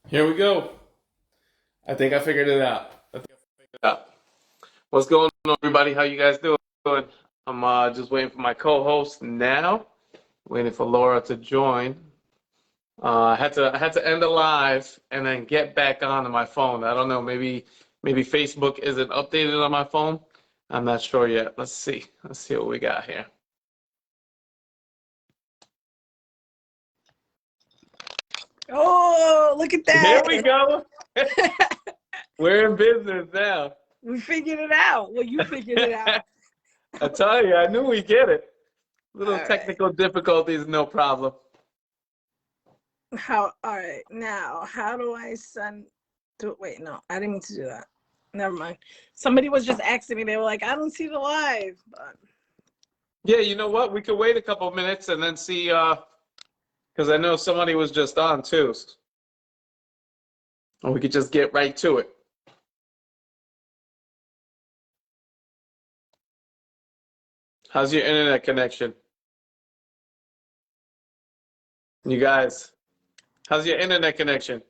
Here we go. I think I figured it out. Yeah. What's going on, everybody? How you guys doing? I'm just waiting for my co-host now. Waiting for Laura to join. I had to end the live and then get back onto my phone. I don't know. Maybe Facebook isn't updated on my phone. I'm not sure yet. Let's see. Let's see what we got here. Oh, look at Here we that. go. We're in business now. We figured it out. Well, you figured it out. I tell you, I knew we'd get it. Little All right. technical difficulties, no problem. All right. Now, how do I send wait, no, I didn't mean to do that. Never mind. Somebody was just asking me, they were like, I don't see the live. But Yeah, you know what? We could wait a couple minutes and then see, because I know somebody was just on too. Or we could just get right to it. How's your internet connection? You guys, how's your internet connection?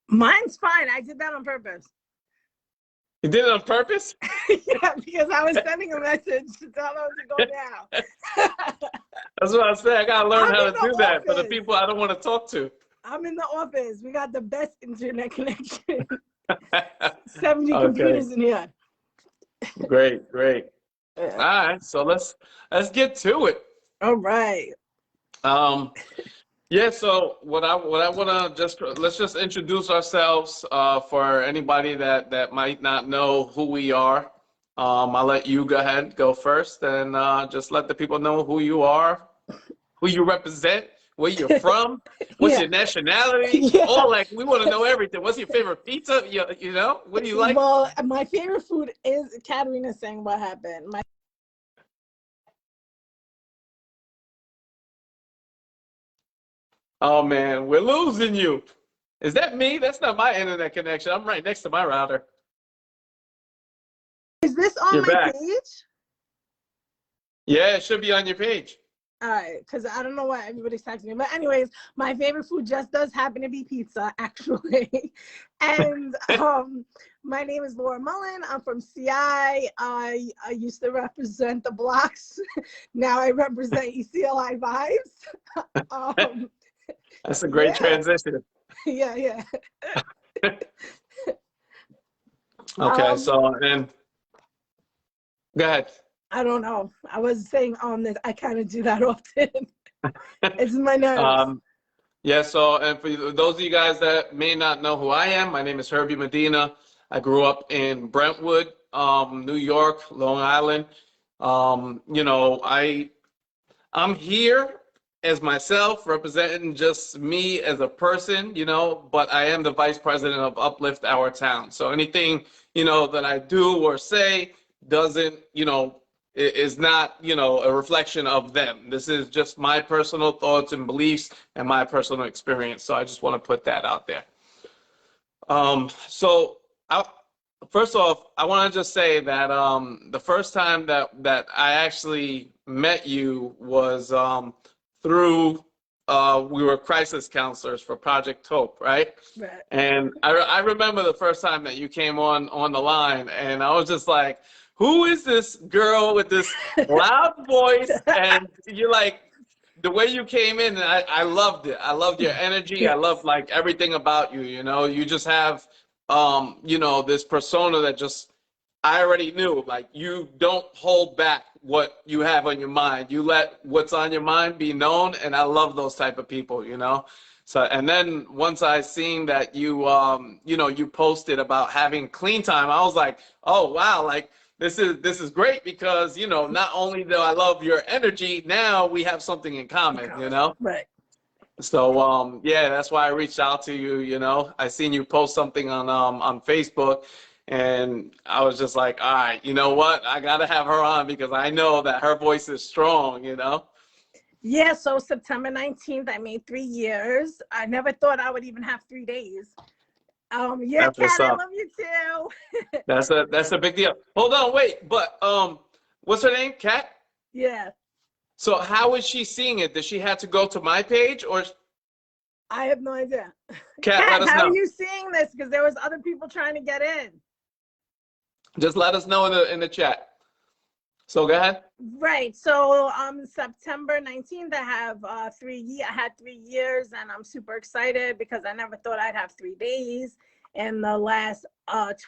mine's fine. I did that on purpose. You did it on purpose? Yeah, because I was sending a message to tell them to go down. That's what I said. I gotta learn I'm how in to the do that for the office. people I don't want to talk to. I'm in the office. We got the best internet connection. 70 Okay, computers in here. great, great. All Yeah. right, so let's get to it. All right. Um, Yeah, so what I want to let's just introduce ourselves for anybody that might not know who we are. I'll let you go first, and just let the people know who you are, who you represent, where you're from, what's Yeah. your nationality, Yeah. all like we want to know everything. What's your favorite pizza? You know, what do you like? Well, my favorite food is Katarina saying what happened. Oh man, we're losing you. Is that me? That's not my internet connection. I'm right next to my router. Is this on You're my back. page? Yeah, it should be on your page. All right, because I don't know why everybody's texting me. But anyways, my favorite food just does happen to be pizza, actually. And my name is Laura Mullen. I'm from CI. I used to represent the blocks. Now I represent ECLI vibes. um, That's a great yeah, transition. yeah. Okay, Um, so and go ahead. I don't know. I was saying on this, I kind of do that often. It's my nerves. Um, yeah, so and for those of you guys that may not know who I am, my name is Herbie Medina. I grew up in Brentwood, New York, Long Island. I'm here as myself, representing just me as a person, but I am the vice president of Uplift Our Town. So anything, that I do or say doesn't, is not, a reflection of them. This is just my personal thoughts and beliefs and my personal experience. So I just want to put that out there. So I, first off, I want to just say that the first time that I actually met you was through we were crisis counselors for Project Hope, right? But And I remember the first time that you came on the line, and I was just like, "Who is this girl with this loud voice?" And you're like, the way you came in, and I loved it. I loved your energy. I yes. loved like everything about you. You just have this persona that just I already knew. Like you don't hold back what you have on your mind. You let what's on your mind be known, and I love those type of people. So and then once I seen that you posted about having clean time, I was like, oh wow, like this is great because not only do I love your energy, now we have something in common. Right. So yeah, that's why I reached out to you. I seen you post something on Facebook, and I was just like, all right, you know what? I gotta have her on because I know that her voice is strong. Yeah, so September 19th, I made 3 years. I never thought I would even have 3 days. Yeah, That's what's Kat, I up. love you too. That's a big deal. Hold on, wait, but what's her name? Kat? Yeah. So how is she seeing it? Does she have to go to my page or I have no idea. Kat, let Kat, us how are know. you seeing this? Because there was other people trying to get in. Just let us know in the chat. So go ahead. Right. So September 19th, I have I had 3 years, and I'm super excited because I never thought I'd have 3 days. In the last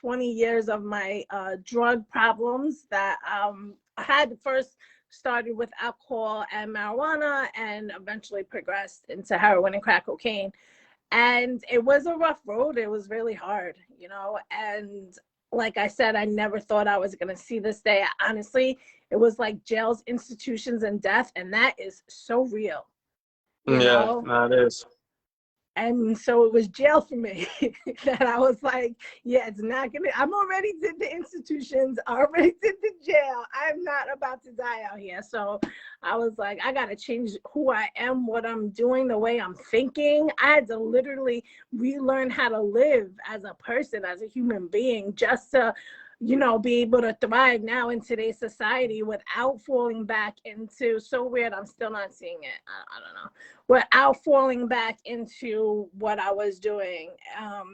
20 years of my drug problems that I had first started with alcohol and marijuana and eventually progressed into heroin and crack cocaine. And it was a rough road. It was really hard, and like I said, I never thought I was going to see this day. Honestly, it was like jails, institutions, and death. And that is so real, you Yeah, know? no, it is. And so it was jail for me that I was like, yeah, it's not gonna, I'm already did the institutions, I already did the jail. I'm not about to die out here. So I was like, I gotta change who I am, what I'm doing, the way I'm thinking. I had to literally relearn how to live as a person, as a human being, just to be able to thrive now in today's society without falling back into, so weird, I'm still not seeing it. I don't know. Without falling back into what I was doing.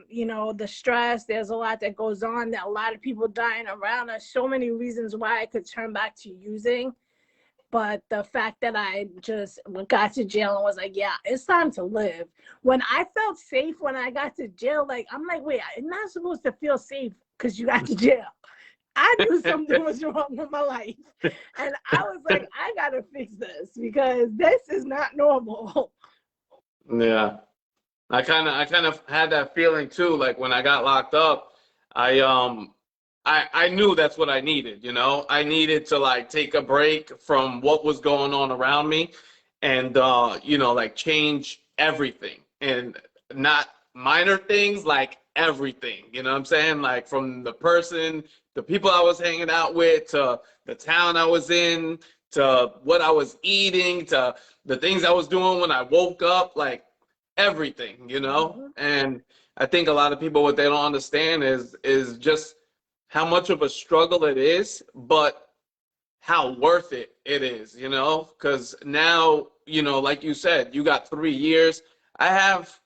The stress, there's a lot that goes on, that a lot of people dying around us, so many reasons why I could turn back to using. But the fact that I just got to jail and was like, yeah, it's time to live. When I felt safe when I got to jail, like, I'm like, wait, I'm not supposed to feel safe because you got to jail. I knew something was wrong with my life. And I was like, I got to fix this because this is not normal. Yeah. I kind of had that feeling too. Like when I got locked up, I knew that's what I needed, I needed to like take a break from what was going on around me and like change everything, and not minor things, like everything, you know what I'm saying? Like from the people I was hanging out with, to the town I was in, to what I was eating, to the things I was doing when I woke up, like everything, And I think a lot of people, what they don't understand is just how much of a struggle it is, but how worth it is, because now, like you said, you got 3 years. I have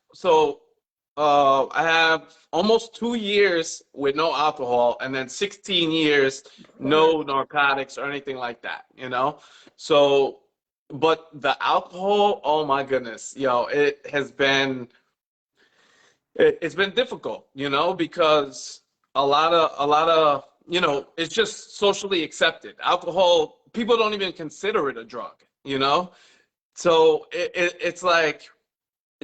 almost 2 years with no alcohol, and then 16 years no narcotics or anything like that, So, but the alcohol, oh my goodness, it's been difficult, because a lot of, it's just socially accepted. Alcohol, people don't even consider it a drug. So it's like,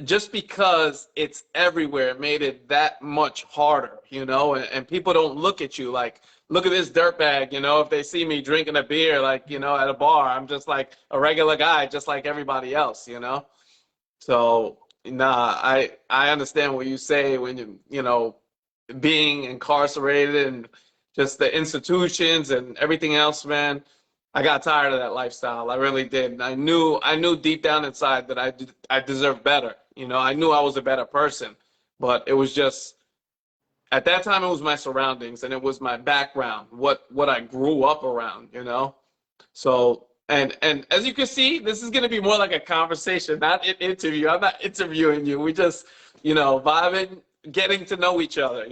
just because it's everywhere, it made it that much harder, and people don't look at you like, look at this dirtbag, if they see me drinking a beer, like, at a bar, I'm just like a regular guy, just like everybody else. So, nah, I understand what you say when being incarcerated and just the institutions and everything else, man. I got tired of that lifestyle. I really did. And I knew deep down inside that I deserved better. I knew I was a better person, but it was just, at that time, it was my surroundings and it was my background, what I grew up around. So, and as you can see, this is going to be more like a conversation, not an interview. I'm not interviewing you. We just, vibing, getting to know each other.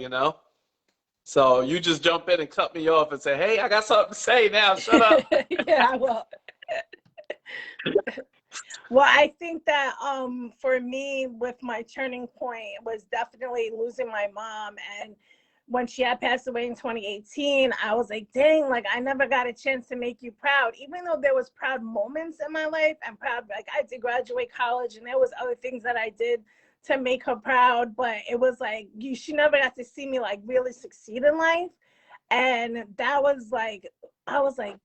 So you just jump in and cut me off and say, hey, I got something to say now. Shut up. Yeah, well. Well, I think that for me, with my turning point, was definitely losing my mom. And when she had passed away in 2018, I was like, dang, like I never got a chance to make you proud. Even though there was proud moments in my life, and proud, like I did graduate college and there was other things that I did to make her proud, but it was like, she never got to see me like really succeed in life. And that was like, I was like,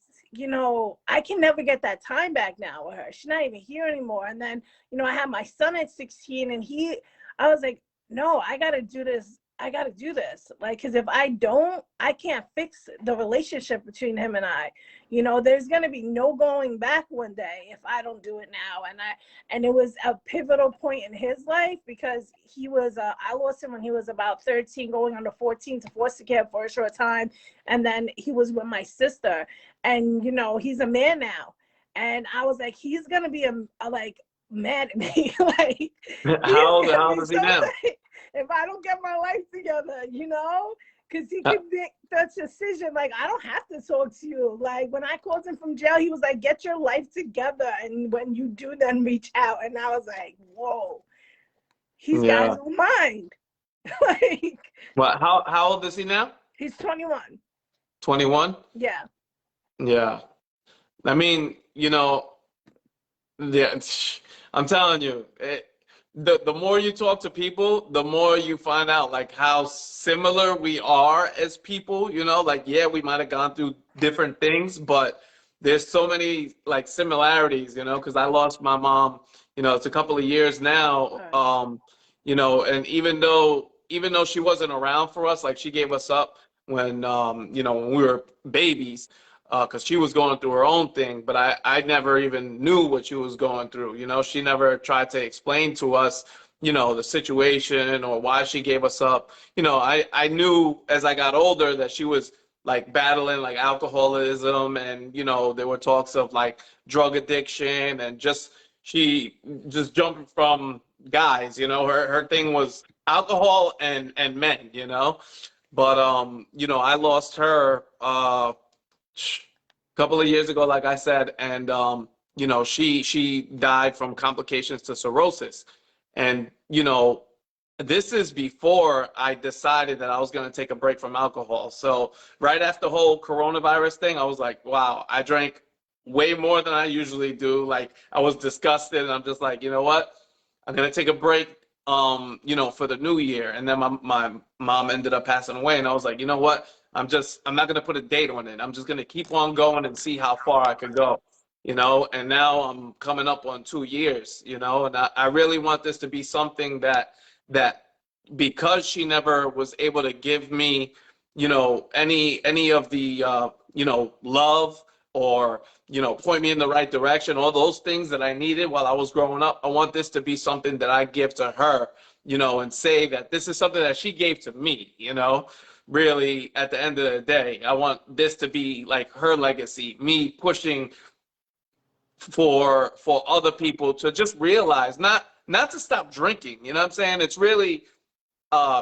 I can never get that time back now with her. She's not even here anymore. And then, I had my son at 16 and I was like, no, I got to do this. I got to do this. Like, because if I don't, I can't fix the relationship between him and I. There's going to be no going back one day if I don't do it now. And it was a pivotal point in his life because I lost him when he was about 13, going on to 14, to foster care for a short time. And then he was with my sister, and, he's a man now. And I was like, he's going to be mad at me. Like, How old is he now? if I don't get my life together, you know, because he could make such decision. Like, I don't have to talk to you. Like, when I called him from jail, he was like, get your life together. And when you do, then reach out. And I was like, whoa, he's got his own mind. Like, Well, how old is he now? he's 21. 21? Yeah. Yeah. I mean, you know, yeah, I'm telling you, the more you talk to people, the more you find out like how similar we are as people, you know, like, yeah, we might have gone through different things, but there's so many like similarities, you know, because I lost my mom, you know, it's a couple of years now, Right. you know, and even though she wasn't around for us, like she gave us up when, you know, when we were babies, because she was going through her own thing, but I never even knew what she was going through. You know, she never tried to explain to us, you know, the situation or why she gave us up. You know, I knew as I got older that she was like battling like alcoholism, and, you know, there were talks of like drug addiction, and just she just jumped from guys, you know, her thing was alcohol and men, you know. But you know, I lost her couple of years ago, like I said, and you know, she died from complications to cirrhosis, and you know, this is before I decided that I was going to take a break from alcohol. So right after the whole coronavirus thing, I was like, wow, I drank way more than I usually do. Like I was disgusted, and I'm just like, you know what? I'm gonna take a break, you know, for the new year. And then my mom ended up passing away, and I was like, you know what? I'm not gonna put a date on it. I'm just gonna keep on going and see how far I could go, you know. And now I'm coming up on 2 years, you know, and I really want this to be something that because she never was able to give me, you know, any of the you know, love or, you know, point me in the right direction, all those things that I needed while I was growing up. I want this to be something that I give to her, you know, and say that this is something that she gave to me, you know. Really, at the end of the day, I want this to be like her legacy, me pushing for other people to just realize, not to stop drinking, you know what I'm saying? It's really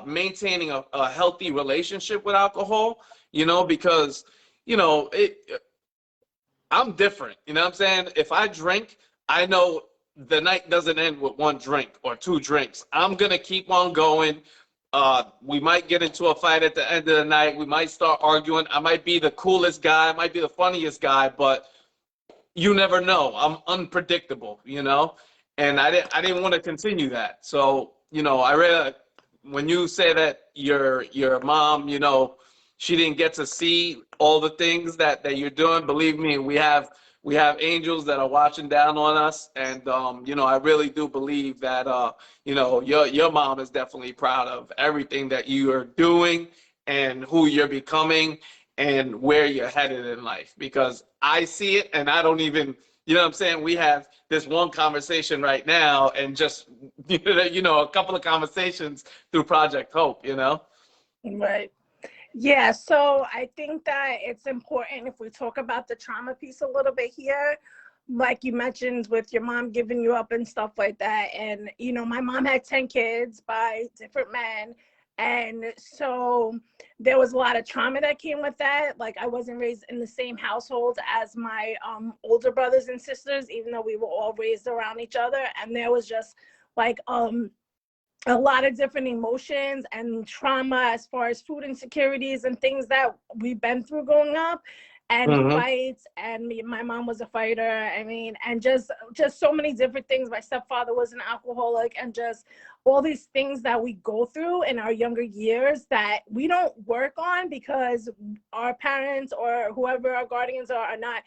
maintaining a healthy relationship with alcohol, you know, because, you know, I'm different, you know what I'm saying? If I drink, I know the night doesn't end with one drink or two drinks. I'm going to keep on going. We might get into a fight at the end of the night. We might start arguing. I might be the coolest guy. I might be the funniest guy, but you never know. I'm unpredictable, you know, and I didn't want to continue that. So, you know, I really, when you say that your mom, you know, she didn't get to see all the things that you're doing. Believe me, we have angels that are watching down on us, and you know, I really do believe that you know, your mom is definitely proud of everything that you are doing and who you're becoming and where you're headed in life, because I see it and I don't even, you know what I'm saying? We have this one conversation right now and just, you know, a couple of conversations through Project Hope, you know? Right. Yeah, so I think that it's important if we talk about the trauma piece a little bit here, like you mentioned with your mom giving you up and stuff like that. And, you know, my mom had 10 kids by different men. And so there was a lot of trauma that came with that. Like I wasn't raised in the same household as my older brothers and sisters, even though we were all raised around each other. And there was just like, a lot of different emotions and trauma as far as food insecurities and things that we've been through growing up, and Mm-hmm. fights. And my mom was a fighter. I mean, and just so many different things. My stepfather was an alcoholic, and just all these things that we go through in our younger years that we don't work on because our parents or whoever our guardians are not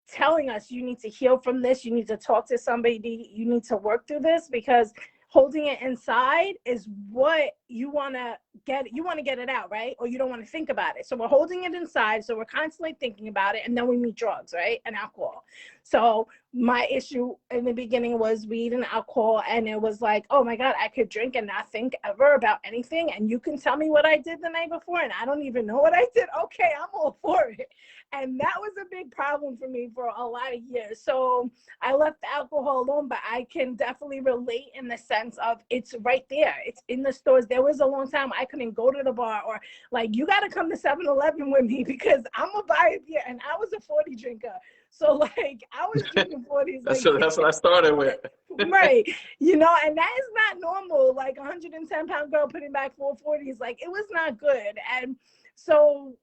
telling us, you need to heal from this, you need to talk to somebody, you need to work through this, because holding it inside is what you want to get it out, right? Or you don't want to think about it. So we're holding it inside, so we're constantly thinking about it, and then we meet drugs, right, and alcohol. So my issue in the beginning was weed and alcohol, and it was like, oh my God, I could drink and not think ever about anything, and you can tell me what I did the night before and I don't even know what I did. Okay, I'm all for it. And that was a big problem for me for a lot of years. So I left the alcohol alone, but I can definitely relate in the sense of it's right there. It's in the stores. There was a long time I couldn't go to the bar, or like, you got to come to 7-Eleven with me because I'm going to buy a beer. And I was a 40 drinker. So like I was drinking 40s. Like, that's what I started with. Right. You know, and that is not normal. Like a 110-pound girl putting back 440s, like it was not good. And so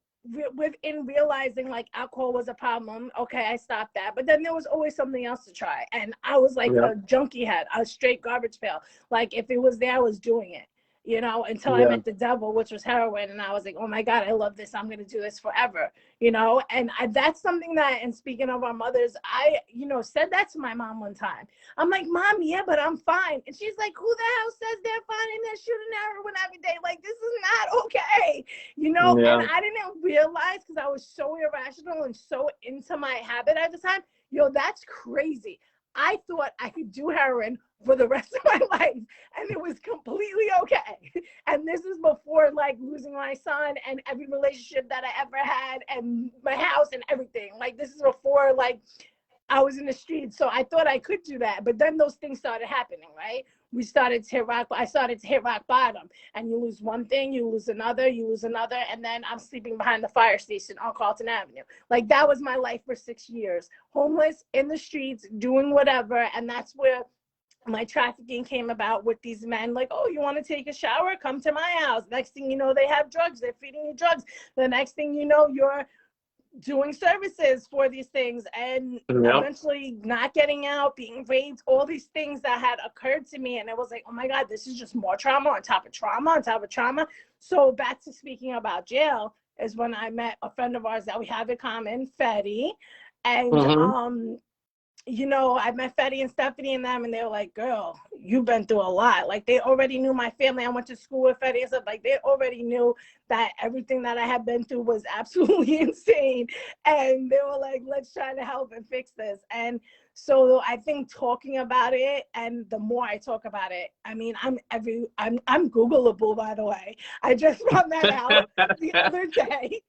within realizing like alcohol was a problem, okay, I stopped that. But then there was always something else to try. And I was like a junkie head, a straight garbage pail. Like if it was there, I was doing it. You know, until I met the devil, which was heroin. And I was like, oh my God, I love this. I'm going to do this forever, you know? And that's something that, and speaking of our mothers, I, you know, said that to my mom one time. I'm like, Mom, yeah, but I'm fine. And she's like, who the hell says they're fine and they're shooting heroin every day? Like, this is not okay, you know? And I didn't realize, because I was so irrational and so into my habit at the time, yo, that's crazy. I thought I could do heroin for the rest of my life and it was completely okay. And this is before like losing my son and every relationship that I ever had and my house and everything. Like this is before like I was in the streets. So I thought I could do that. But then those things started happening, right? I started to hit rock bottom, and you lose one thing, you lose another, and then I'm sleeping behind the fire station on Carlton Avenue. Like that was my life for 6 years, homeless in the streets, doing whatever. And that's where my trafficking came about with these men. Like, oh, you want to take a shower? Come to my house. Next thing you know, they have drugs. They're feeding you drugs. The next thing you know, you're doing services for these things, and eventually not getting out, being raped, all these things that had occurred to me. And it was like, oh my God, this is just more trauma on top of trauma on top of trauma. So back to speaking about jail is when I met a friend of ours that we have in common, Fetty. And you know, I met Fetty and Stephanie and them, and they were like, girl, you've been through a lot. Like, they already knew my family. I went to school with Fetty and stuff. Like, they already knew that everything that I had been through was absolutely insane. And they were like, let's try to help and fix this. And so I think talking about it, and the more I talk about it, I mean, I'm Googleable, by the way. I just found that out the other day.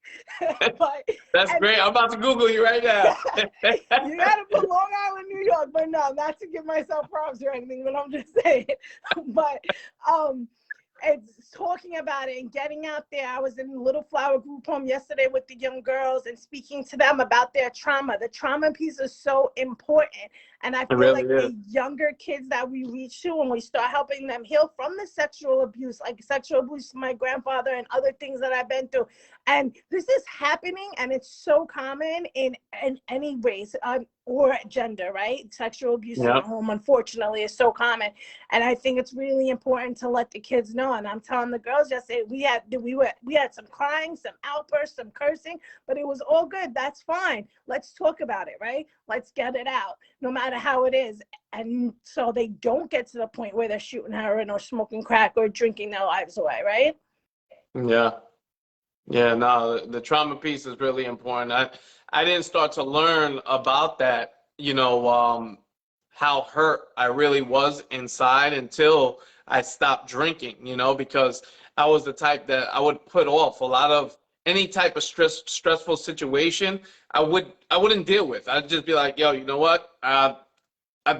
But that's great. I'm about to Google you right now. You gotta put Long Island, New York, but no, not to give myself props or anything, but I'm just saying. But it's talking about it and getting out there. I was in a Little Flower group home yesterday with the young girls and speaking to them about their trauma. The trauma piece is so important. And I feel like the younger kids that we reach to, when we start helping them heal from the sexual abuse, like sexual abuse from my grandfather and other things that I've been through. And this is happening, and it's so common in any race or gender, right? Sexual abuse in the home, unfortunately, is so common. And I think it's really important to let the kids know. And I'm telling the girls yesterday, we had some crying, some outbursts, some cursing, but it was all good. That's fine. Let's talk about it, right? Let's get it out, no matter how it is. And so they don't get to the point where they're shooting heroin or smoking crack or drinking their lives away, right? Yeah, no, the trauma piece is really important. I didn't start to learn about that, you know, how hurt I really was inside until I stopped drinking, you know, because I was the type that I would put off a lot of any type of stressful situation. I wouldn't deal with. I'd just be like, yo, you know what?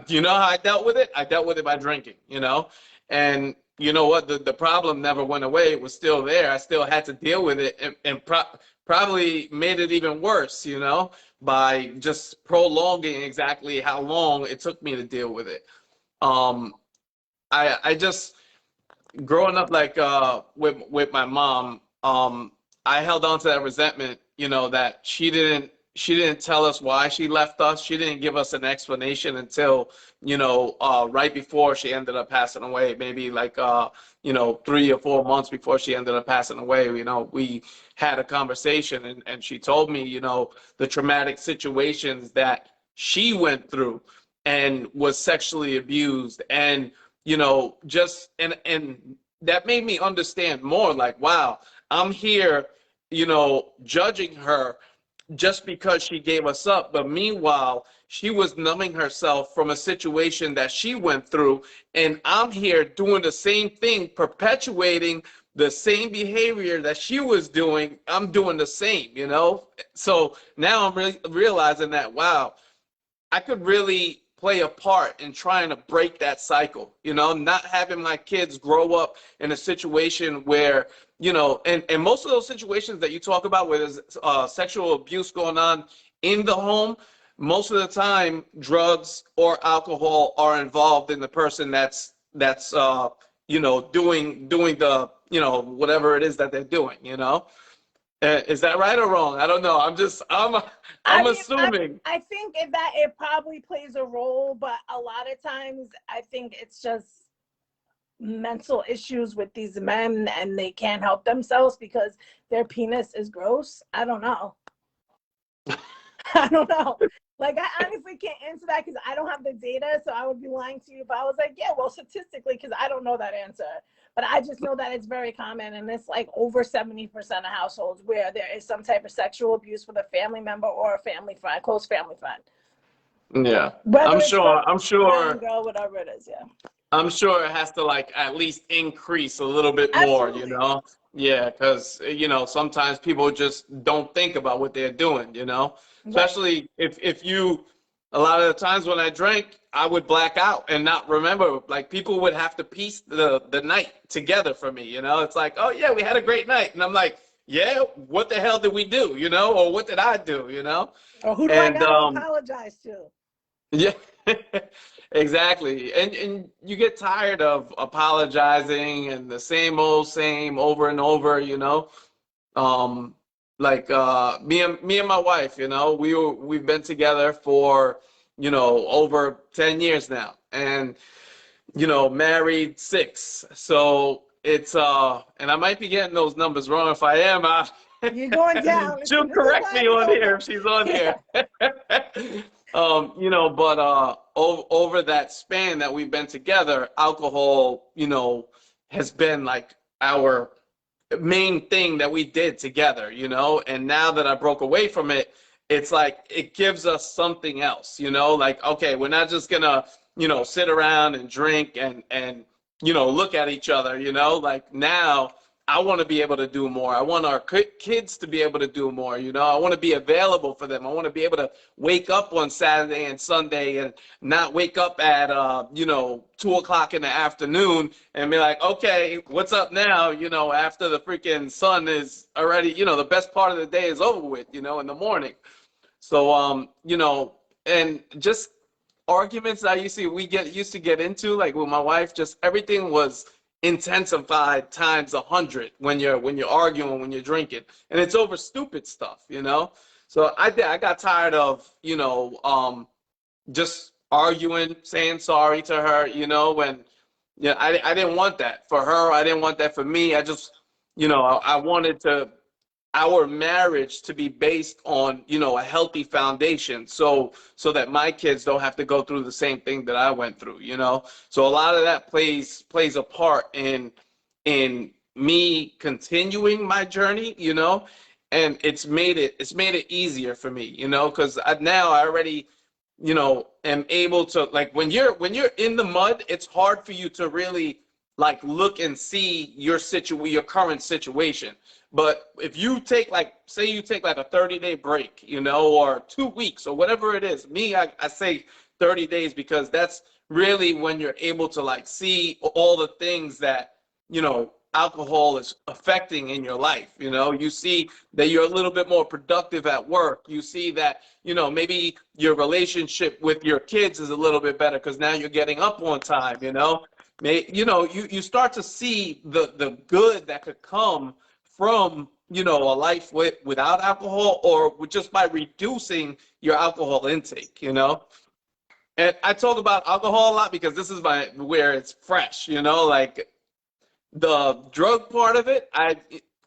You know how I dealt with it? I dealt with it by drinking, you know? And you know what? The problem never went away. It was still there. I still had to deal with it, and probably made it even worse, you know, by just prolonging exactly how long it took me to deal with it. I just, growing up like with my mom, I held on to that resentment, you know, that she didn't tell us why she left us. She didn't give us an explanation until, you know, right before she ended up passing away, maybe like, you know, 3 or 4 months before she ended up passing away. You know, we had a conversation, and she told me, you know, the traumatic situations that she went through and was sexually abused. And, you know, just, and that made me understand more, like, wow, I'm here, you know, judging her just because she gave us up. But meanwhile, she was numbing herself from a situation that she went through. And I'm here doing the same thing, perpetuating the same behavior that she was doing. I'm doing the same, you know? So now I'm really realizing that, wow, I could really play a part in trying to break that cycle, you know, not having my kids grow up in a situation where, you know, and most of those situations that you talk about where there's sexual abuse going on in the home, most of the time drugs or alcohol are involved in the person that's you know, doing the, you know, whatever it is that they're doing, you know. Is that right or wrong? I don't know. I I'm mean, assuming. I think it probably plays a role, but a lot of times I think it's just mental issues with these men and they can't help themselves because their penis is gross. I don't know. I don't know. Like, I honestly can't answer that because I don't have the data, so I would be lying to you if I was like, yeah, well, statistically, because I don't know that answer. But I just know that it's very common, and it's like over 70% of households where there is some type of sexual abuse with a family member or a family friend, close family friend. Yeah, Whether I'm it's sure. I'm guy and sure. girl, whatever it is, yeah. I'm sure it has to like at least increase a little bit more, you Absolutely. know? Yeah, because you know sometimes people just don't think about what they're doing, you know. Right. Especially if you, a lot of the times when I drank, I would black out and not remember. Like people would have to piece the night together for me, you know. It's like, oh yeah, we had a great night, and I'm like, yeah, what the hell did we do, you know, or what did I do, you know? Or who do I And got to apologize to? yeah, exactly. And you get tired of apologizing and the same over and over, you know. Um, like me and my wife, you know, we've been together for, you know, over 10 years now and you know, married 6. So it's and I might be getting those numbers wrong. If I am, You're going down. This she'll is correct why me we on don't here know. if she's on Yeah. here. You know, but over that span that we've been together, alcohol, you know, has been like our main thing that we did together, you know. And now that I broke away from it, it's like it gives us something else, you know, like, okay, we're not just gonna, you know, sit around and drink and you know, look at each other, you know, like now I want to be able to do more. I want our kids to be able to do more. You know, I want to be available for them. I want to be able to wake up on Saturday and Sunday and not wake up at, you know, 2 o'clock in the afternoon and be like, okay, what's up now? You know, after the freaking sun is already, you know, the best part of the day is over with, you know, in the morning. So, you know, and just arguments I used to get into, like with my wife, just everything was intensified times 100 when you're arguing, when you're drinking, and it's over stupid stuff, you know. So I got tired of, you know, just arguing, saying sorry to her, you know, when yeah, I didn't want that for her. I didn't want that for me. I just, you know, I wanted to our marriage to be based on, you know, a healthy foundation, so that my kids don't have to go through the same thing that I went through, you know. So a lot of that plays a part in me continuing my journey, you know. And it's made it easier for me, you know, because now I already, you know, am able to, like, when you're in the mud, it's hard for you to really like look and see your current situation. But if you take, like, say you take like a 30-day break, you know, or 2 weeks or whatever it is, I say 30 days because that's really when you're able to like see all the things that, you know, alcohol is affecting in your life. You know, you see that you're a little bit more productive at work. You see that, you know, maybe your relationship with your kids is a little bit better because now you're getting up on time, you know. You know, you start to see the good that could come from, you know, a life without alcohol or just by reducing your alcohol intake, you know. And I talk about alcohol a lot because this is where it's fresh, you know, like the drug part of it.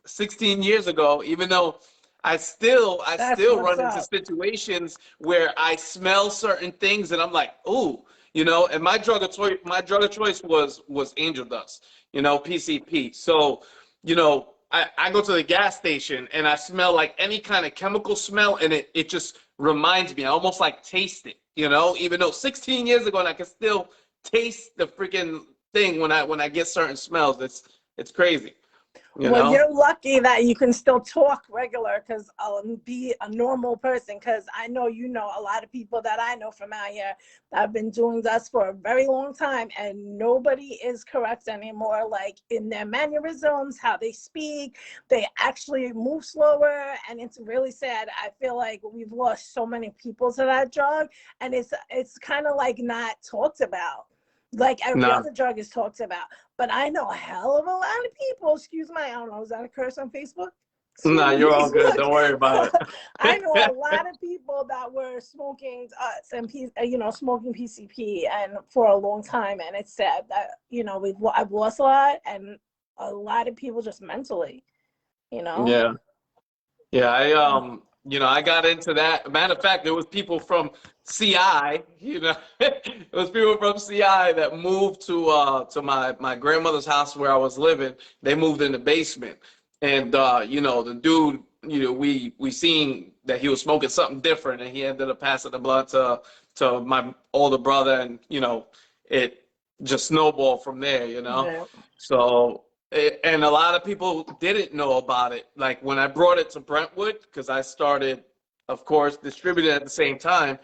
16 years ago, even though I That's still what's run into up. situations where I smell certain things and I'm like, ooh, you know. And my drug of choice was angel dust, you know, PCP. So, you know, I go to the gas station and I smell like any kind of chemical smell, and it just reminds me. I almost like taste it, you know, even though 16 years ago, and I can still taste the freaking thing when I get certain smells. It's crazy, you Well, know. you're lucky that you can still talk regular, because I'll be a normal person, because I know you know a lot of people that I know from out here that have been doing this for a very long time, and nobody is correct anymore, like in their mannerisms, how they speak. They actually move slower, and it's really sad. I feel like we've lost so many people to that drug, and it's kind of like not talked about like every No, other drug is talked about. But I know a hell of a lot of people, excuse my, I don't know, is that a curse on Facebook? Excuse no, me, you're all good. Facebook. Don't worry about I know a it. lot of people that were smoking and smoking PCP and for a long time, and it's sad that I've lost a lot, and a lot of people just mentally, you know. Yeah. Yeah, I got into that. Matter of fact, there was people from CI, it was people from CI that moved to my grandmother's house where I was living. They moved in the basement, and the dude, we seen that he was smoking something different, and he ended up passing the blunt to my older brother, and it just snowballed from there, Yeah. So. And a lot of people didn't know about it. Like when I brought it to Brentwood, because I started, of course, distributing at the same time.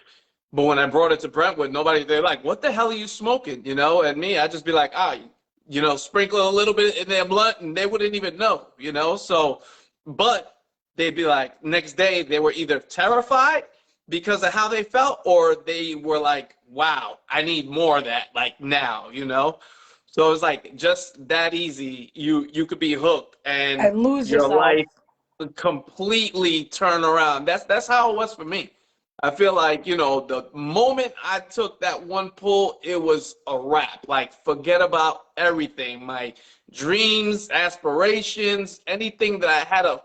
But when I brought it to Brentwood, they're like, what the hell are you smoking? And me, I'd just be like, sprinkle a little bit in their blunt, and they wouldn't even know. So, but they'd be like, next day, they were either terrified because of how they felt, or they were like, wow, I need more of that, like now. So it's like just that easy. You could be hooked, and And lose your yourself. life would completely turn around. That's how it was for me. I feel like, the moment I took that one pull, it was a wrap. Like, forget about everything. My dreams, aspirations, anything that I had a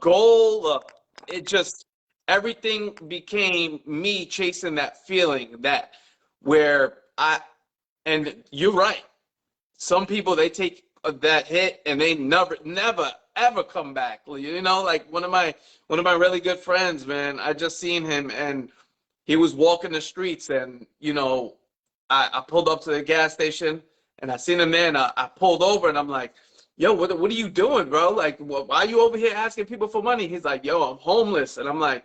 goal, it just, everything became me chasing that feeling where and you're right. Some people, they take that hit and they never ever come back. Like one of my really good friends, man. I just seen him, and he was walking the streets, and I pulled up to the gas station, and I seen him there, and I pulled over, and I'm like, yo, what are you doing, bro? Like, why are you over here asking people for money? He's like, yo, I'm homeless. And I'm like,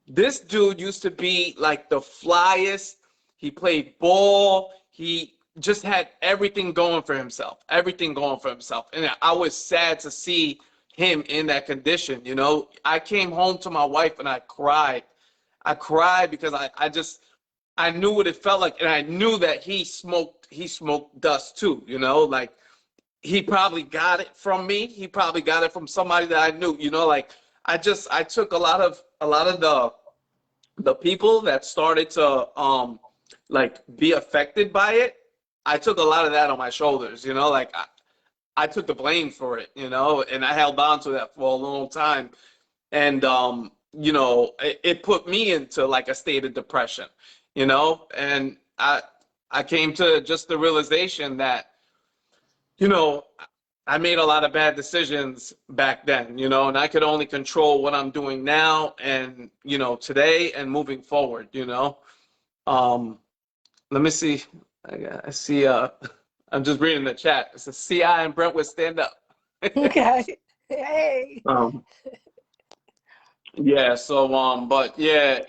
this dude used to be like the flyest. He played ball. He just had everything going for himself. Everything going for himself. And I was sad to see him in that condition. I came home to my wife and I cried. I cried because I knew what it felt like, and I knew that he smoked dust too. Like he probably got it from me. He probably got it from somebody that I knew. Like I took a lot of the people that started to like be affected by it. I took a lot of that on my shoulders. Like I took the blame for it. And I held on to that for a long time. And it put me into like a state of depression. And I came to just the realization that you know, I made a lot of bad decisions back then, and I could only control what I'm doing now and, today and moving forward. Um, Let me see. I see, I'm just reading the chat. It says CI and Brentwood stand up. Okay. Hey. Um, yeah, so, but yeah,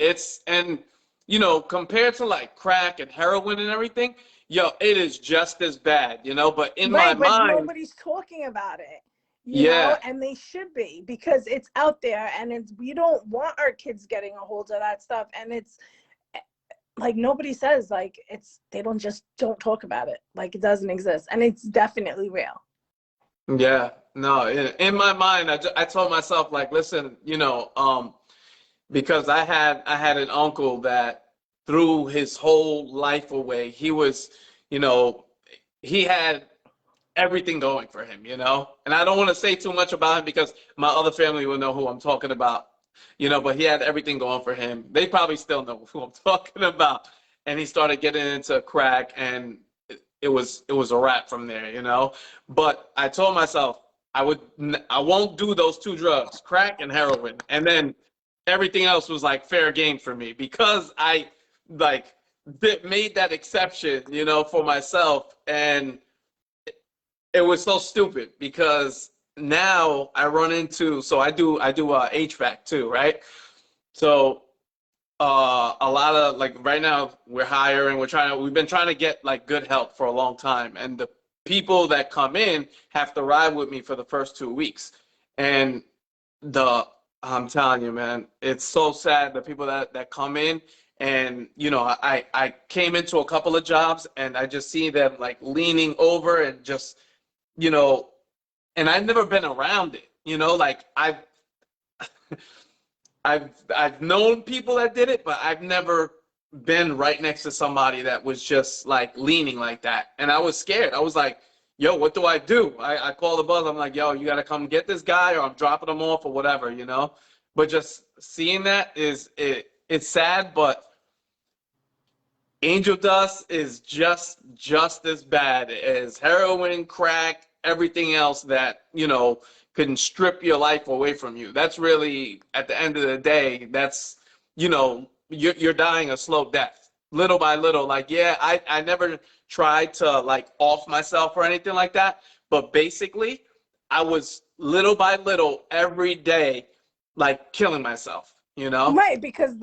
compared to like crack and heroin and everything, it is just as bad, but in my Right, but mind, nobody's talking about it, yeah. and they should be, because it's out there, and we don't want our kids getting a hold of that stuff, and it's like nobody says, like, they don't talk about it, like it doesn't exist, and it's definitely real. Yeah, no, in my mind, I told myself, like, listen, because I had an uncle that threw his whole life away. He was, you know, he had everything going for him. And I don't want to say too much about him because my other family will know who I'm talking about. But he had everything going for him. They probably still know who I'm talking about. And he started getting into crack, and it was a wrap from there. But I told myself I won't do those two drugs, crack and heroin. And then everything else was like fair game for me because I like made that exception, you know, for myself. And it was so stupid because now I run into, so I do HVAC too, right? So a lot of like right now we're hiring, we've been trying to get like good help for a long time, and the people that come in have to ride with me for the first 2 weeks. And the I'm telling you, man, it's so sad, the people that come in. And you know, I came into a couple of jobs and I just see them like leaning over and just, you know, and I've never been around it, you know, like I've known people that did it, but I've never been right next to somebody that was just like leaning like that. And I was scared. I was like, yo, what do I do? I call the buzz. I'm like, yo, you got to come get this guy or I'm dropping him off or whatever, you know? But just seeing that it's sad, but angel dust is just as bad as heroin, crack, everything else that, you know, can strip your life away from you. That's really, at the end of the day, that's, you know, you're dying a slow death, little by little. Like, yeah, I never tried to like off myself or anything like that, but basically I was little by little every day like killing myself, you know? Right, because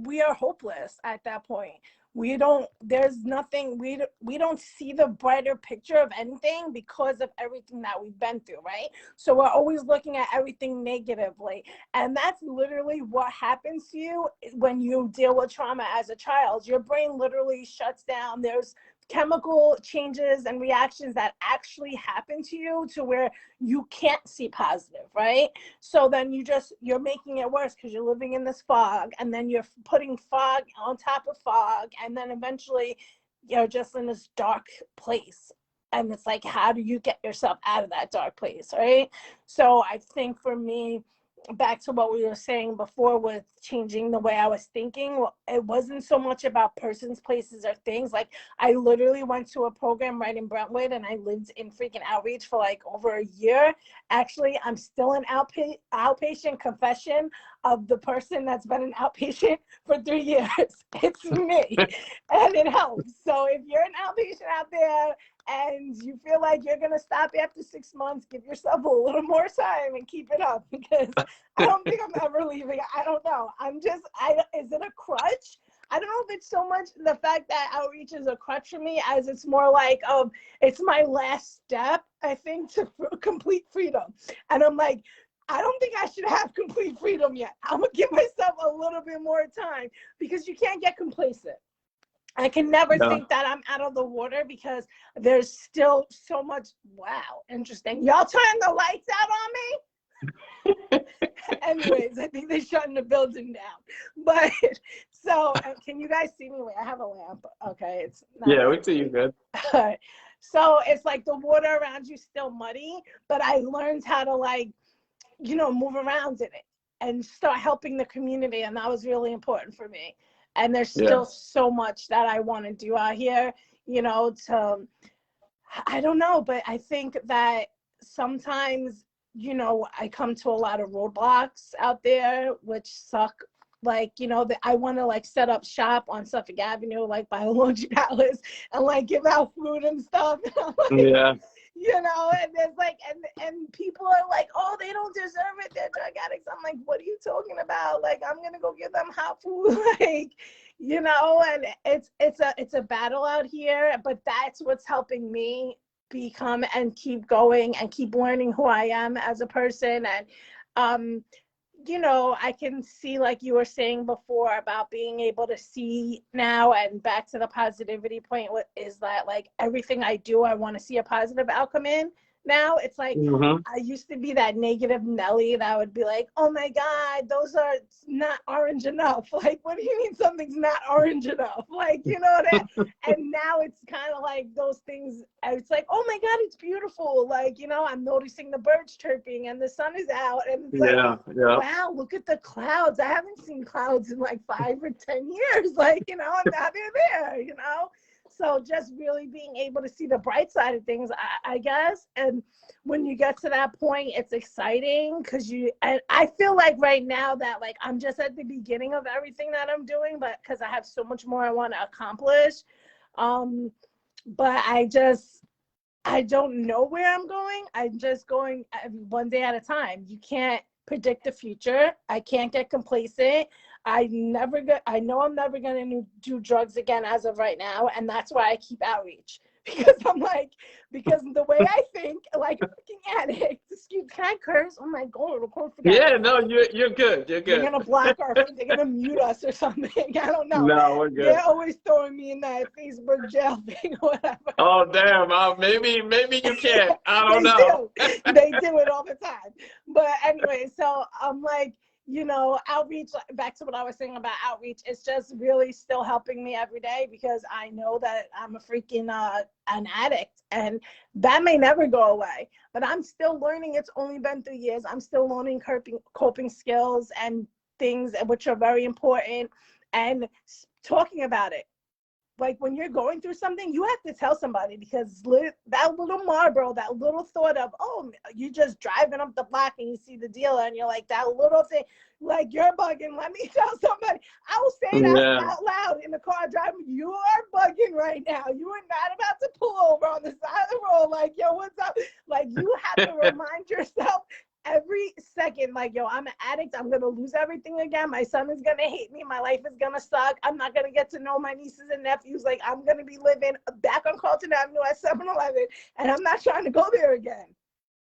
we are hopeless at that point. There's nothing, we don't see the brighter picture of anything because of everything that we've been through, right? So we're always looking at everything negatively. And that's literally what happens to you when you deal with trauma as a child. Your brain literally shuts down. There's chemical changes and reactions that actually happen to you to where you can't see positive, right? So then you're making it worse because you're living in this fog, and then you're putting fog on top of fog, and then eventually you're just in this dark place. And it's like, how do you get yourself out of that dark place, right? So I think for me, back to what we were saying before with changing the way I was thinking, well, it wasn't so much about persons, places, or things. Like, I literally went to a program right in Brentwood, and I lived in freaking outreach for like over a year. Actually, I'm still an outpatient confession of the person that's been an outpatient for 3 years. It's me, and it helps. So if you're an outpatient out there and you feel like you're going to stop after 6 months, give yourself a little more time and keep it up, because I don't think I'm ever leaving. I don't know. Is it a crutch? I don't know if it's so much the fact that outreach is a crutch for me as it's more like, it's my last step, I think, to complete freedom. And I'm like, I don't think I should have complete freedom yet. I'm going to give myself a little bit more time, because you can't get complacent. I can never think that I'm out of the water, because there's still so much. Wow, interesting. Y'all turn the lights out on me? Anyways, I think they're shutting the building down. But so can you guys see me? Wait, I have a lamp. Okay, it's not. Yeah, we see you good. So it's like the water around you still muddy, but I learned how to, like, move around in it and start helping the community, and that was really important for me. And there's still so much that I want to do out here, I don't know, but I think that sometimes, I come to a lot of roadblocks out there, which suck. Like, that I want to like set up shop on Suffolk Avenue, like by the Laundry Palace, and like give out food and stuff. Yeah. And there's like, and people are like, oh, they don't deserve it, they're drug addicts. I'm like, what are you talking about? Like, I'm gonna go give them hot food, like, and it's a battle out here, but that's what's helping me become and keep going and keep learning who I am as a person. And I can see, like you were saying before, about being able to see now, and back to the positivity point, what is that, like, everything I do, I want to see a positive outcome in. Now it's like, I used to be that negative Nelly that would be like, oh my God, those are not orange enough. Like, what do you mean something's not orange enough? Like, that. And now it's kind of like those things, it's like, oh my God, it's beautiful. Like, I'm noticing the birds chirping and the sun is out. And it's like, wow, look at the clouds. I haven't seen clouds in like 5 or 10 years. Like, and now they're there, so just really being able to see the bright side of things, I guess. And when you get to that point, it's exciting because I feel like right now that like I'm just at the beginning of everything that I'm doing, but because I have so much more I want to accomplish. But I don't know where I'm going. I'm just going one day at a time. You can't predict the future. I can't get complacent. I know I'm never going to do drugs again as of right now. And that's why I keep outreach. Because because the way I think, like a freaking addict, can I curse? Oh my God, record for Yeah, no, you're good. You're good. They're going to block they're going to mute us or something. I don't know. No, we're good. They're always throwing me in that Facebook jail thing or whatever. Oh, damn. Maybe you can't. I don't know. They do it all the time. But anyway, so I'm like, outreach, back to what I was saying about outreach, it's just really still helping me every day because I know that I'm a freaking an addict and that may never go away, but I'm still learning. It's only been 3 years. I'm still learning coping skills and things which are very important and talking about it. Like when you're going through something, you have to tell somebody because that little Marlboro, that little thought of, oh, you just driving up the block and you see the dealer and you're like, that little thing, like you're bugging. Let me tell somebody. I will say that out loud in the car driving. You are bugging right now. You are not about to pull over on the side of the road. Like, yo, what's up? Like you have to remind yourself every second, like, yo, I'm an addict. I'm going to lose everything again. My son is going to hate me. My life is going to suck. I'm not going to get to know my nieces and nephews. Like, I'm going to be living back on Carlton Avenue at 7-Eleven, and I'm not trying to go there again.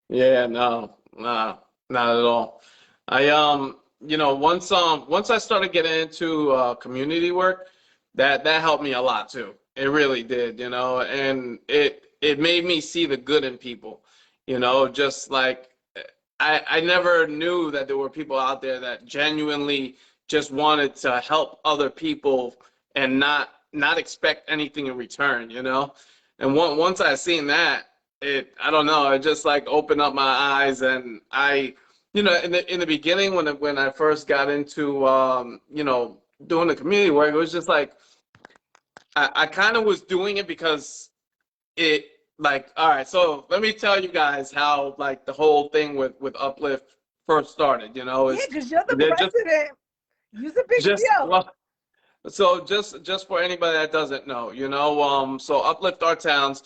Yeah, no, not at all. I, once I started getting into community work, that helped me a lot too. It really did, and it made me see the good in people, just like, I never knew that there were people out there that genuinely just wanted to help other people and not expect anything in return, And once I seen that, I don't know, it just like opened up my eyes. And in the beginning when I first got into doing the community work, it was just like I kind of was doing it because like, all right, so let me tell you guys how like the whole thing with Uplift first started, Yeah, because you're the president. You're a big deal. Well, so just for anybody that doesn't know, so Uplift Our Towns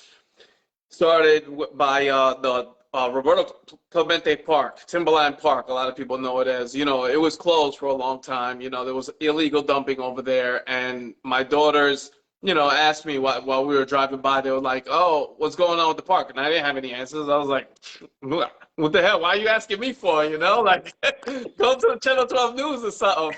started by the Roberto Clemente Park, Timberline Park. A lot of people know it as. It was closed for a long time. There was illegal dumping over there, and my daughters asked me while we were driving by. They were like, "Oh, what's going on with the park?" And I didn't have any answers. I was like, "What the hell? Why are you asking me for? Like, go to the Channel 12 News or something."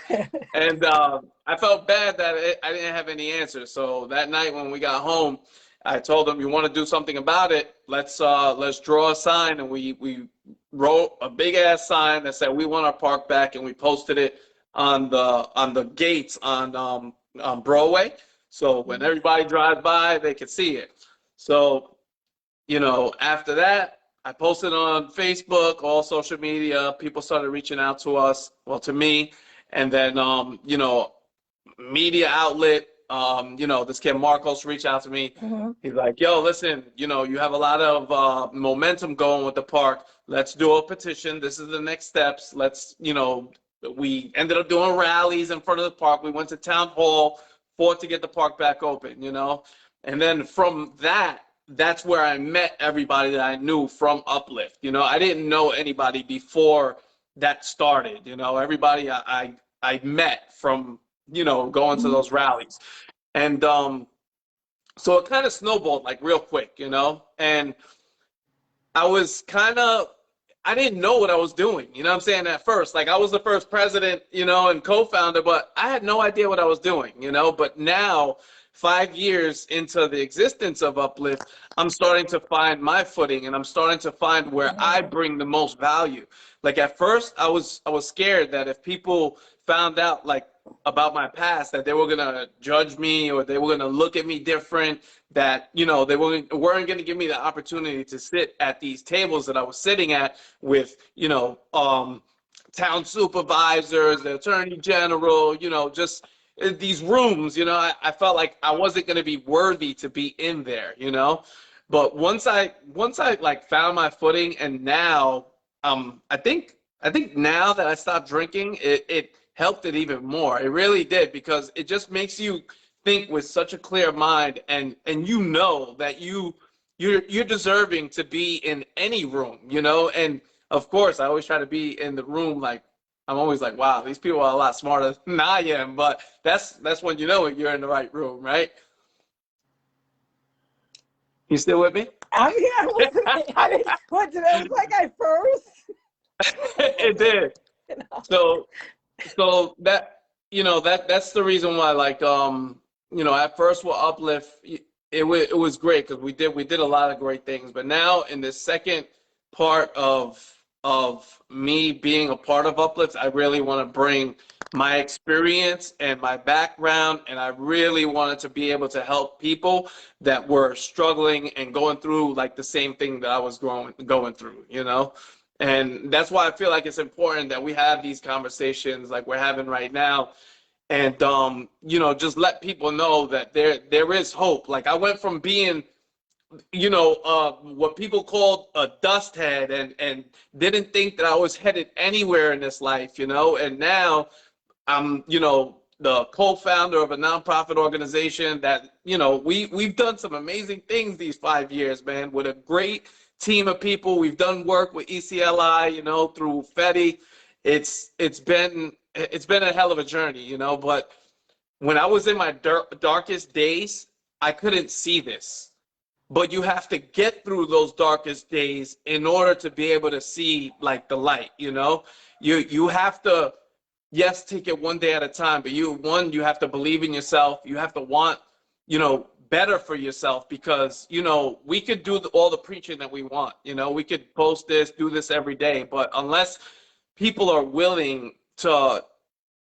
And I felt bad that I didn't have any answers. So that night when we got home, I told them, "You want to do something about it? Let's draw a sign." And we wrote a big ass sign that said, "We want our park back," and we posted it on the gates on Broadway. So when everybody drives by, they could see it. So, after that, I posted on Facebook, all social media. People started reaching out to us, well, to me. And then, media outlet, this kid Marcos reached out to me. Mm-hmm. He's like, yo, listen, you have a lot of momentum going with the park. Let's do a petition. This is the next steps. Let's, we ended up doing rallies in front of the park. We went to town hall, fought to get the park back open, And then from that's where I met everybody that I knew from Uplift. I didn't know anybody before that started. Everybody I met from, going to those rallies. And so it kind of snowballed like real quick, and I didn't know what I was doing, what I'm saying, at first. Like, I was the first president, and co-founder, but I had no idea what I was doing, But now, 5 years into the existence of Uplift, I'm starting to find my footing, and I'm starting to find where I bring the most value. Like, at first, I was scared that if people found out, like, about my past, that they were gonna judge me or they were gonna look at me different, that they weren't gonna give me the opportunity to sit at these tables that I was sitting at with town supervisors, the attorney general, just these rooms, you know, I felt like I wasn't going to be worthy to be in there, you know. But once I like found my footing, and now I think now that I stopped drinking, it helped it even more. It really did, because it just makes you think with such a clear mind, and you know that you're deserving to be in any room, you know. And of course, I always try to be in the room, like I'm always like, wow, these people are a lot smarter than I am. But that's when you know it, you're in the right room, right? You still with me? I'm here. I'm listening. I didn't, what, did it look like I froze? It did. You know? So that, you know, that's the reason why, like, you know, at first with Uplift, it was great, because we did a lot of great things. But now in the second part of me being a part of Uplift, I really want to bring my experience and my background, and I really wanted to be able to help people that were struggling and going through like the same thing that I was going through, you know. And that's why I feel like it's important that we have these conversations like we're having right now, and you know, just let people know that there is hope. Like, I went from being, you know, what people called a dust head, and didn't think that I was headed anywhere in this life, you know. And now I'm, you know, the co-founder of a nonprofit organization that, you know, we've done some amazing things these 5 years, man, with a great team of people. We've done work with ECLI, you know, through FETI. It's been a hell of a journey, you know. But when I was in my darkest days, I couldn't see this. But you have to get through those darkest days in order to be able to see like the light, you know. You have to, yes, take it one day at a time, but you have to believe in yourself. You have to want, you know, better for yourself, because, you know, we could do all the preaching that we want, you know, we could post this, do this every day, but unless people are willing to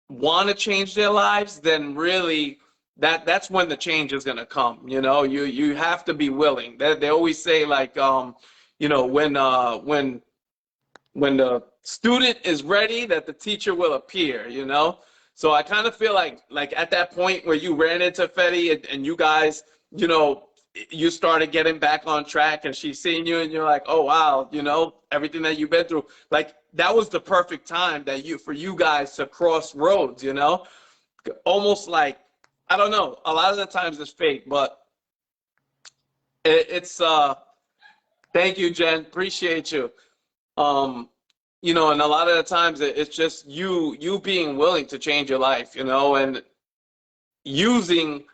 want to change their lives, then really that's when the change is going to come, you know. You have to be willing. They always say, like, you know, when the student is ready, that the teacher will appear, you know. So I kind of feel like at that point where you ran into Fetty, and you guys, you know, you started getting back on track, and she's seeing you, and you're like, oh wow, you know, everything that you've been through, like, that was the perfect time for you guys to cross roads, you know. Almost like, I don't know, a lot of the times it's fake, but it's thank you, Jen, appreciate you. um you know, and a lot of the times it's just you being willing to change your life, you know, and using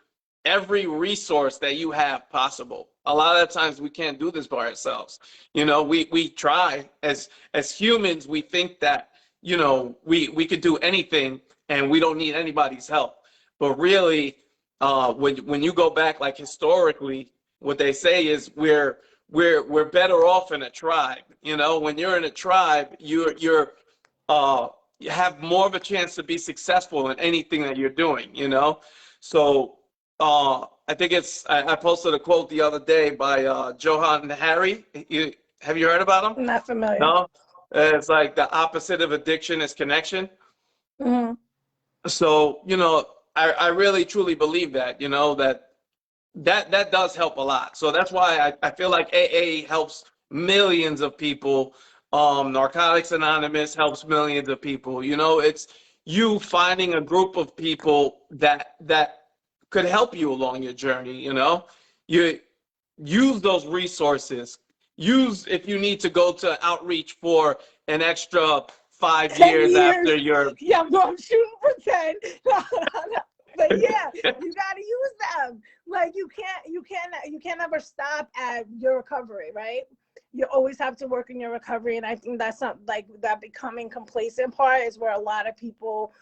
every resource that you have possible. A lot of the times we can't do this by ourselves, you know. We try, as humans, we think that, you know, we could do anything and we don't need anybody's help. But really, when you go back, like, historically, what they say is we're better off in a tribe. You know, when you're in a tribe, you have more of a chance to be successful in anything that you're doing. You know, so I think I posted a quote the other day by Johann Hari. Have you heard about him? I'm not familiar. No, it's like the opposite of addiction is connection. Mm-hmm. So, you know, I really truly believe that, you know, that does help a lot. So that's why I feel like AA helps millions of people. Narcotics Anonymous helps millions of people. You know, it's you finding a group of people that could help you along your journey, you know. You use those resources. Use, if you need to go to outreach for an extra 10 5 years years. after your Yeah, no, I'm shooting for 10. No, no. But yeah, you got to use them. Like, you can't ever stop at your recovery, right? You always have to work in your recovery, and I think that's not like that becoming complacent part is where a lot of people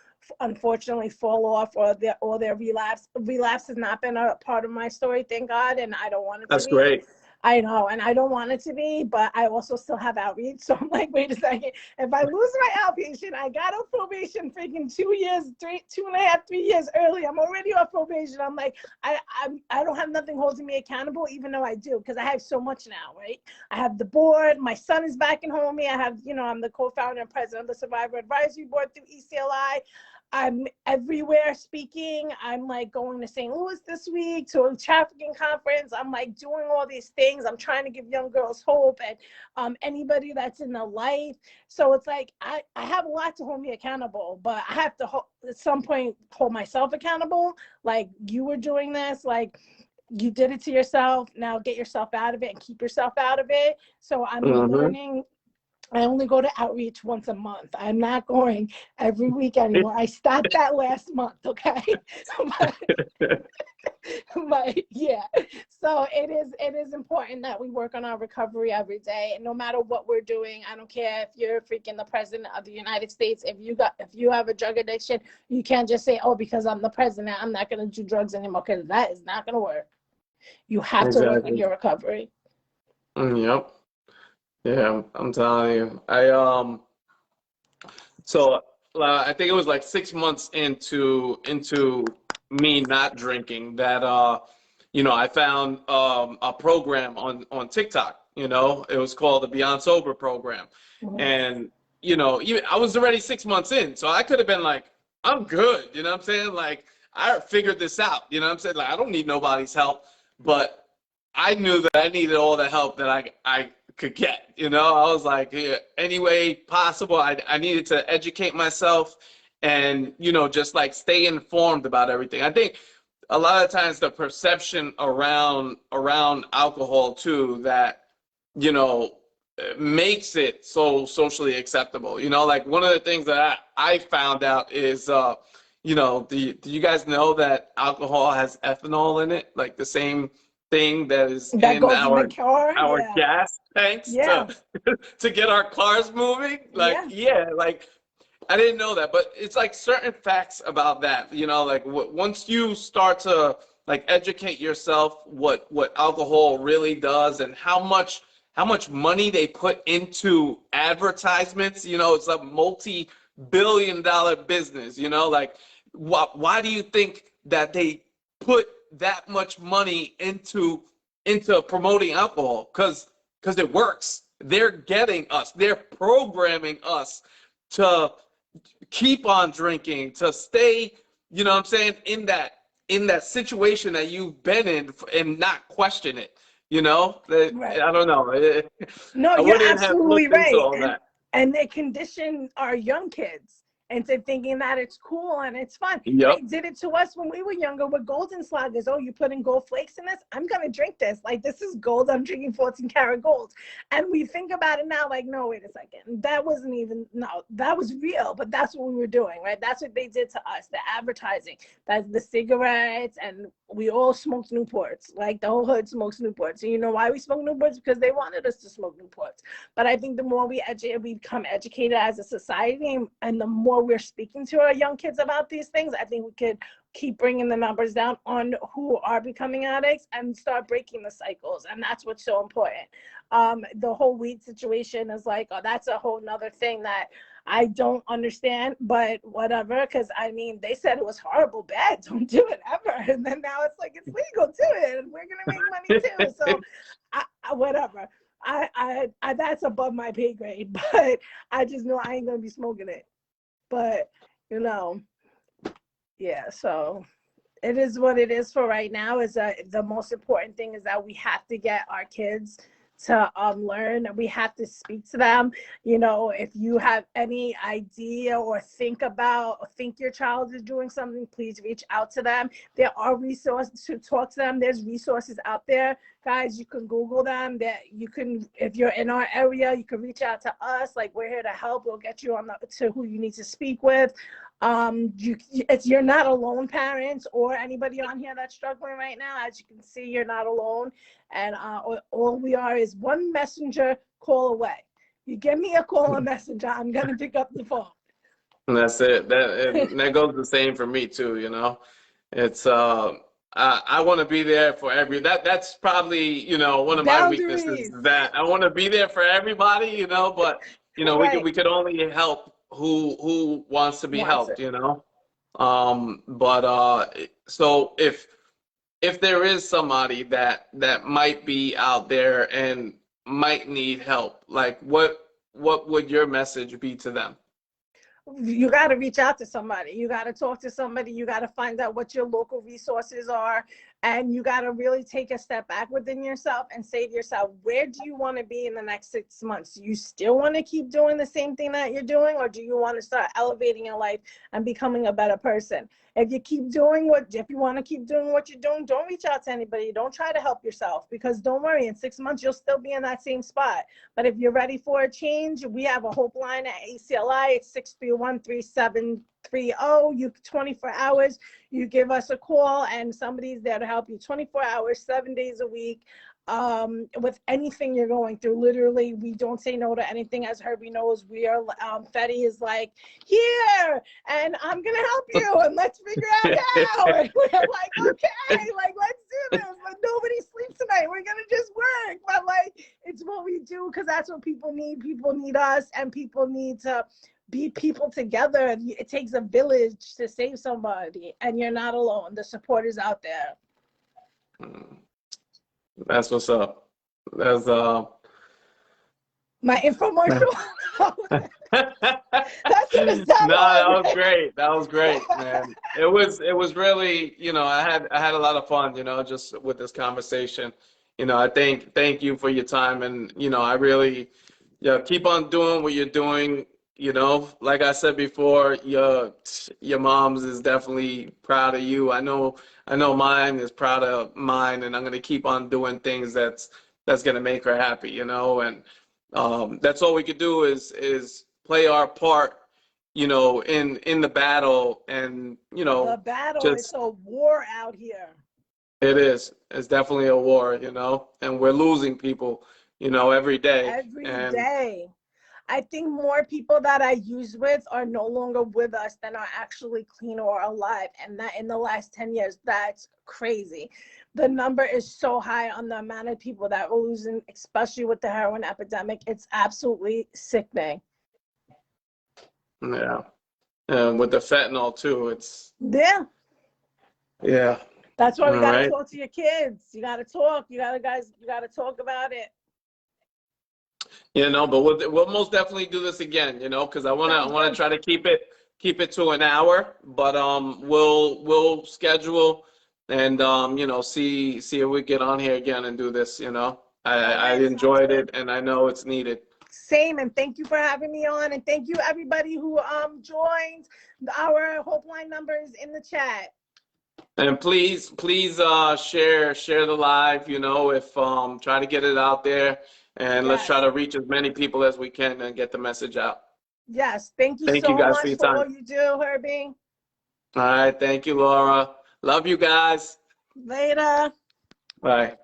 unfortunately fall off, or their relapse has not been a part of my story, thank God, and I don't want it to That's be. great. I know, and I don't want it to be, but I also still have outreach. So I'm like, wait a second. If I lose my outpatient, I got on probation freaking 2.5, 3 years early. I'm already off probation. I'm like, I don't have nothing holding me accountable, even though I do, because I have so much now, right? I have the board. My son is backing home with me. I have, you know, I'm the co-founder and president of the Survivor Advisory Board through ECLI. I'm everywhere speaking. I'm like going to St. Louis this week to a trafficking conference. I'm like doing all these things. I'm trying to give young girls hope and anybody that's in the life. So it's like I have a lot to hold me accountable, but I have to at some point hold myself accountable. Like, you were doing this, like you did it to yourself. Now get yourself out of it and keep yourself out of it. So I'm learning. I only go to outreach once a month. I'm not going every week anymore. I stopped that last month, okay? but yeah, so it is important that we work on our recovery every day, and no matter what we're doing. I don't care if you're freaking the president of the United States. If you have a drug addiction, you can't just say, oh, because I'm the president, I'm not going to do drugs anymore, because that is not going to work. You have to work on your recovery. Yep. Yeah, I'm telling you. So I think it was like 6 months into me not drinking that I found a program on TikTok. It was called the Beyond Sober program, and even I was already 6 months in, so I could have been like, I'm good. You know what I'm saying? Like, I figured this out. You know what I'm saying? Like, I don't need nobody's help, but I knew that I needed all the help that I could get. I was like, yeah, any way possible, I needed to educate myself and, just like stay informed about everything. I think a lot of times the perception around alcohol too, that, makes it so socially acceptable. Like one of the things that I found out is, do you guys know that alcohol has ethanol in it? Like the same thing that is that in goes our in the car? gas tanks to get our cars moving. Like, like I didn't know that, but it's like certain facts about that. Like once you start to like educate yourself what alcohol really does and how much money they put into advertisements. It's a multi-billion-dollar business. Like why do you think that they put that much money into promoting alcohol? Because it works. They're getting us. They're programming us to keep on drinking, to stay, what I'm saying, in that situation that you've been in and not question it. Right. I don't know. No, I you're wouldn't have absolutely looked into right. all that. And they condition our young kids into thinking that it's cool and it's fun. Yep. They did it to us when we were younger with golden sluggers. Oh, you putting gold flakes in this? I'm going to drink this. Like, this is gold. I'm drinking 14 karat gold. And we think about it now like, no, wait a second. That wasn't even, no, that was real, but that's what we were doing, right? That's what they did to us, the advertising. That's the cigarettes, and we all smoked Newports. Like, the whole hood smokes Newports. And you know why we smoke Newports? Because they wanted us to smoke Newports. But I think the more we become educated as a society, and the more we're speaking to our young kids about these things, I think we could keep bringing the numbers down on who are becoming addicts and start breaking the cycles. And that's what's so important. The whole weed situation is like, oh, that's a whole nother thing that I don't understand, but whatever. Because I mean, they said it was horrible, bad, don't do it ever. And then now it's like, it's legal, do it, and we're gonna make money too. So whatever. I that's above my pay grade, but I just know I ain't gonna be smoking it. But yeah, so it is what it is for right now. Is the most important thing is that we have to get our kids to learn, and we have to speak to them. If you have any idea or think your child is doing something, please reach out to them. There are resources to talk to them. There's resources out there, guys. You can Google them. That you can, if you're in our area, you can reach out to us. Like, we're here to help. We'll get you to who you need to speak with. You're not alone, parents, or anybody on here that's struggling right now. As you can see, you're not alone, and all we are is one messenger call away. You give me a call or messenger, I'm gonna pick up the phone. And that's it. That goes the same for me too. It's I want to be there for that's probably one of my weaknesses, that I want to be there for everybody, but right. we could only help who wants to be helped, but so if there is somebody that might be out there and might need help, like what would your message be to them? you got to reach out to somebody. You got to talk to somebody. You got to find out what your local resources are. And you got to really take a step back within yourself and say to yourself, where do you want to be in the next 6 months? Do you still want to keep doing the same thing that you're doing? Or do you want to start elevating your life and becoming a better person? If you want to keep doing what you're doing, don't reach out to anybody. Don't try to help yourself, because don't worry, in 6 months, you'll still be in that same spot. But if you're ready for a change, we have a hope line at ACLI. It's 631-3730. You 24 hours. You give us a call and somebody's there to help you 24 hours, 7 days a week, with anything you're going through. Literally, we don't say no to anything. As Herbie knows, we are, Fetty is like, here, and I'm going to help you, and let's figure out how. And we're like, okay, like, let's do this, but nobody sleeps tonight. We're going to just work. But, like, it's what we do, because that's what people need. People need us, and people need to be people together. It takes a village to save somebody, and you're not alone. The support is out there. That's what's up. That's my infomercial. That's what it sounded that was great. That was great, man. It was really, I had a lot of fun, just with this conversation. I thank you for your time, and I really, keep on doing what you're doing. Like I said before, your mom's is definitely proud of you. I know mine is proud of mine, and I'm gonna keep on doing things that's gonna make her happy, and that's all we could do is play our part, in the battle, and the battle is a war out here. It is. It's definitely a war, and we're losing people, every day. Every day. I think more people that I use with are no longer with us than are actually clean or alive. And that in the last 10 years, that's crazy. The number is so high on the amount of people that we're losing, especially with the heroin epidemic. It's absolutely sickening. Yeah. And with the fentanyl too, it's. Yeah. Yeah. That's why we got to talk to your kids. You got to talk. You got to talk about it. But we'll most definitely do this again, because I want to try to keep it to an hour, but we'll schedule and see if we get on here again and do this. I enjoyed it, and I know it's needed. Same, and thank you for having me on, and thank you everybody who joined. Our Hope Line number is in the chat. And please share the live, if try to get it out there. And let's try to reach as many people as we can and get the message out. Yes. Thank you so much for all you do, Herbie. All right. Thank you, Laura. Love you guys. Later. Bye.